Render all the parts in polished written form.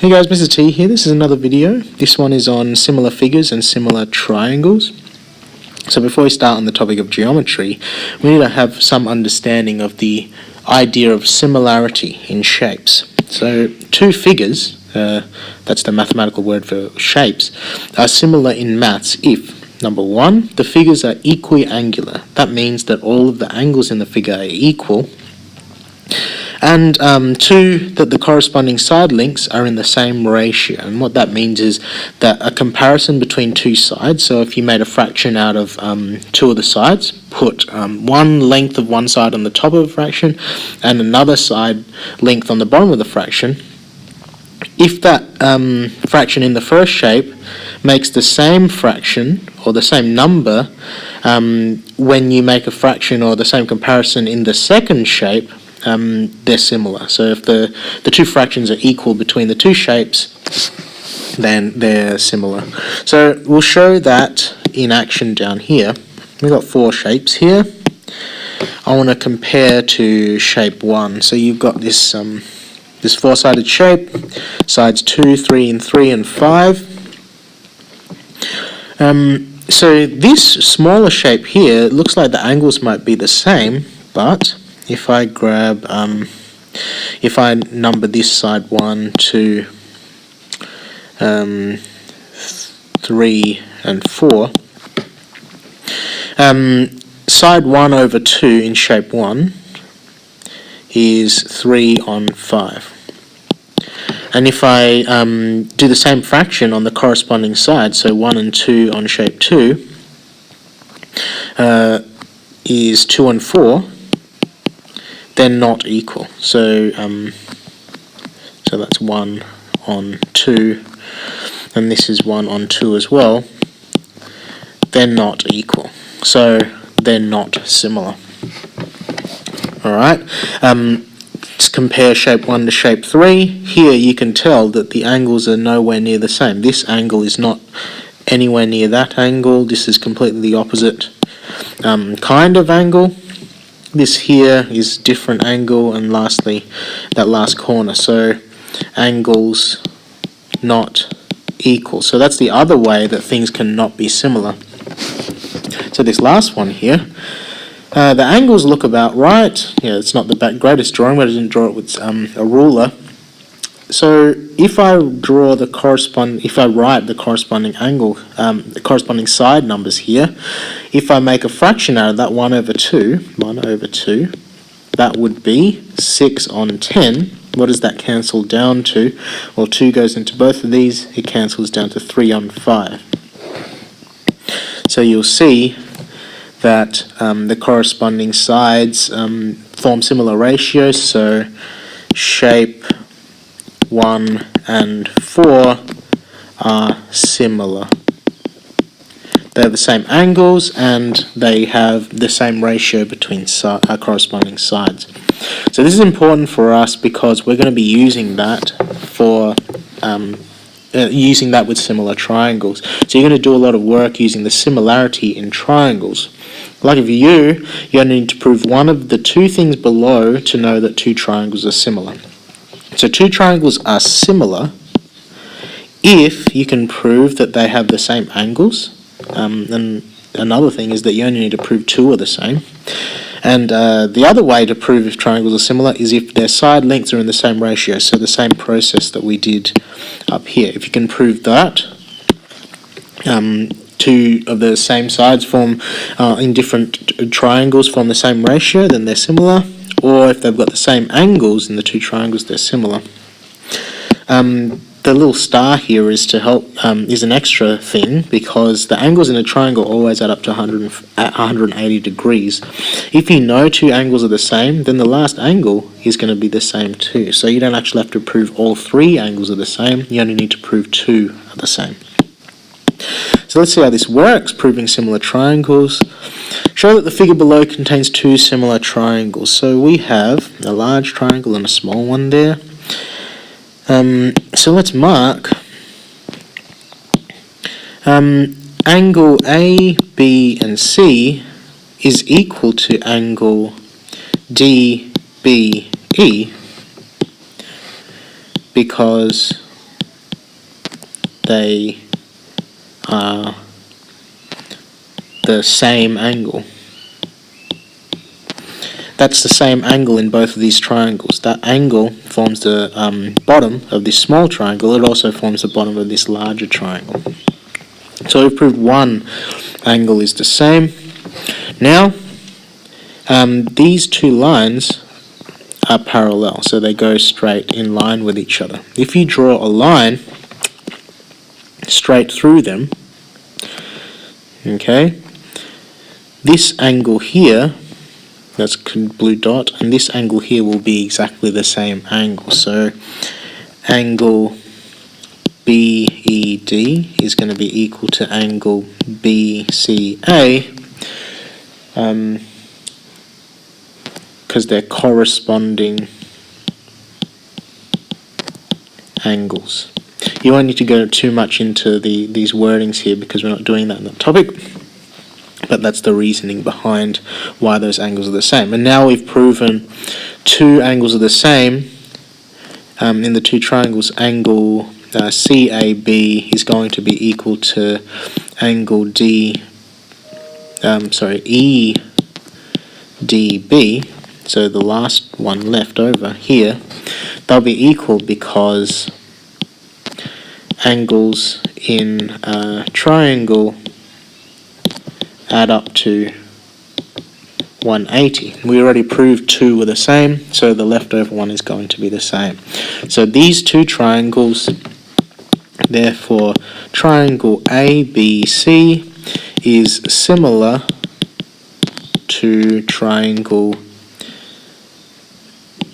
Hey guys, Mr. T here. This is another video. This one is on similar figures and similar triangles. So before we start on the topic of geometry, we need to have some understanding of the idea of similarity in shapes. So two figures, that's the mathematical word for shapes, are similar in maths if, number one, the figures are equiangular. That means that all of the angles in the figure are equal. And two, that the corresponding side lengths are in the same ratio. And what that means is that a comparison between two sides, so if you made a fraction out of two of the sides, put one length of one side on the top of a fraction and another side length on the bottom of the fraction, if that fraction in the first shape makes the same fraction or the same number when you make a fraction or the same comparison in the second shape, they're similar. So if the two fractions are equal between the two shapes, then they're similar. So we'll show that in action down here. We've got four shapes here. I want to compare to shape 1. So you've got this this four-sided shape, sides 2, 3, and 3, and 5. So this smaller shape here, it looks like the angles might be the same, but if I grab, if I number this side 1, 2, 3, and 4, side 1 over 2 in shape 1 is 3 on 5. And if I do the same fraction on the corresponding side, so 1 and 2 on shape 2, is 2 and 4, they're not equal. So so that's 1 on 2, and this is 1 on 2 as well. They're not equal, so they're not similar. Alright, let's compare shape 1 to shape 3. Here you can tell that the angles are nowhere near the same. This angle is not anywhere near that angle. This is completely the opposite kind of angle. This here is different angle, and lastly that last corner, so angles not equal. So that's the other way that things cannot be similar. So this last one here, the angles look about right. Yeah, it's not the greatest drawing, but I didn't draw it with a ruler. So if I write the corresponding angle, the corresponding side numbers here, if I make a fraction out of that 1 over 2, that would be 6 on 10. What does that cancel down to? Well, 2 goes into both of these, it cancels down to 3 on 5. So you'll see that the corresponding sides form similar ratios, so shape 1 and 4 are similar. They have the same angles and they have the same ratio between corresponding sides. So this is important for us because we're going to be using that for using that with similar triangles. So you're going to do a lot of work using the similarity in triangles. Like if you only need to prove one of the two things below to know that two triangles are similar. So two triangles are similar if you can prove that they have the same angles. And another thing is that you only need to prove two are the same. And the other way to prove if triangles are similar is if their side lengths are in the same ratio, so the same process that we did up here. If you can prove that two of the same sides form in different triangles form the same ratio, then they're similar. Or if they've got the same angles in the two triangles, they're similar. The little star here is to help is an extra thing because the angles in a triangle always add up to 180 degrees. If you know two angles are the same, then the last angle is going to be the same too. So you don't actually have to prove all three angles are the same. You only need to prove two are the same. So let's see how this works, proving similar triangles. Show that the figure below contains two similar triangles. So we have a large triangle and a small one there. So let's mark angle A, B, and C is equal to angle D, B, E because they are the same angle. That's the same angle in both of these triangles. That angle forms the bottom of this small triangle. It also forms the bottom of this larger triangle. So we've proved one angle is the same. Now, these two lines are parallel, so they go straight in line with each other. If you draw a line straight through them, okay, this angle here, that's blue dot, and this angle here will be exactly the same angle. So angle BED is going to be equal to angle BCA, because they're corresponding angles. You won't need to go too much into these wordings here because we're not doing that in the topic, but that's the reasoning behind why those angles are the same. And now we've proven two angles are the same in the two triangles. Angle CAB is going to be equal to angle EDB, so the last one left over here, they'll be equal because angles in a triangle add up to 180. We already proved two were the same, so the leftover one is going to be the same. So these two triangles, therefore triangle ABC is similar to triangle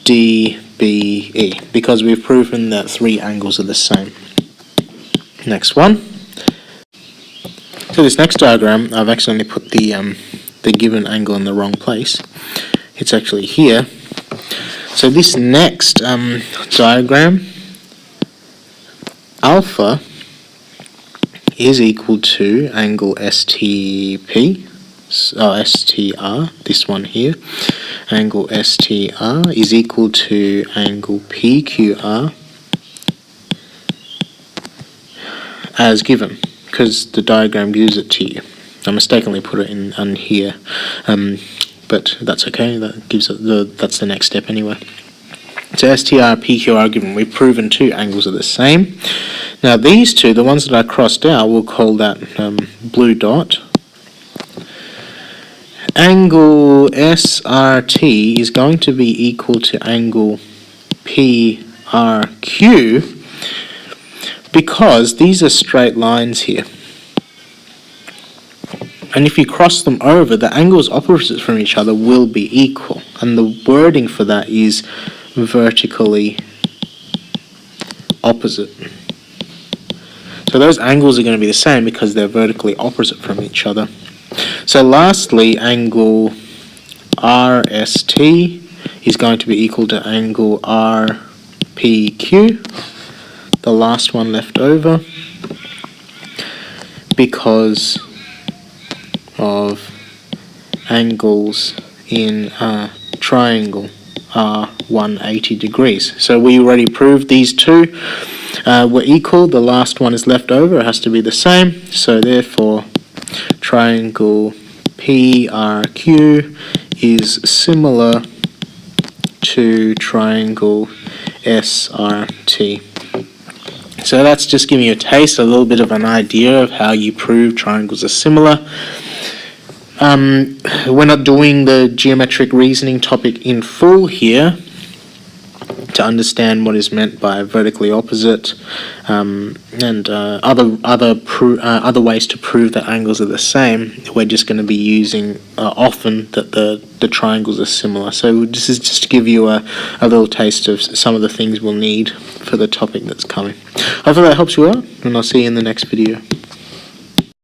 DBE, because we've proven that three angles are the same. Next one. So this next diagram, I've accidentally put the given angle in the wrong place. It's actually here. So this next diagram, alpha is equal to angle STR, this one here. Angle STR is equal to angle PQR as given, because the diagram gives it to you. I mistakenly put it in here, but that's okay. That gives it that's the next step anyway. So STR, PQR given. We've proven two angles are the same. Now these two, the ones that I crossed out, we'll call that blue dot. Angle SRT is going to be equal to angle PRQ, because these are straight lines here. And if you cross them over, the angles opposite from each other will be equal. And the wording for that is vertically opposite. So those angles are going to be the same because they're vertically opposite from each other. So lastly, angle RST is going to be equal to angle RPQ, the last one left over, because of angles in a triangle are 180 degrees. So we already proved these two were equal. The last one is left over. It has to be the same. So therefore, triangle PRQ is similar to triangle SRT. So that's just giving you a taste, a little bit of an idea of how you prove triangles are similar. We're not doing the geometric reasoning topic in full here to understand what is meant by vertically opposite and other ways to prove that angles are the same. We're just going to be using often that the triangles are similar. So this is just to give you a little taste of some of the things we'll need for the topic that's coming. Hopefully that helps you out, and I'll see you in the next video.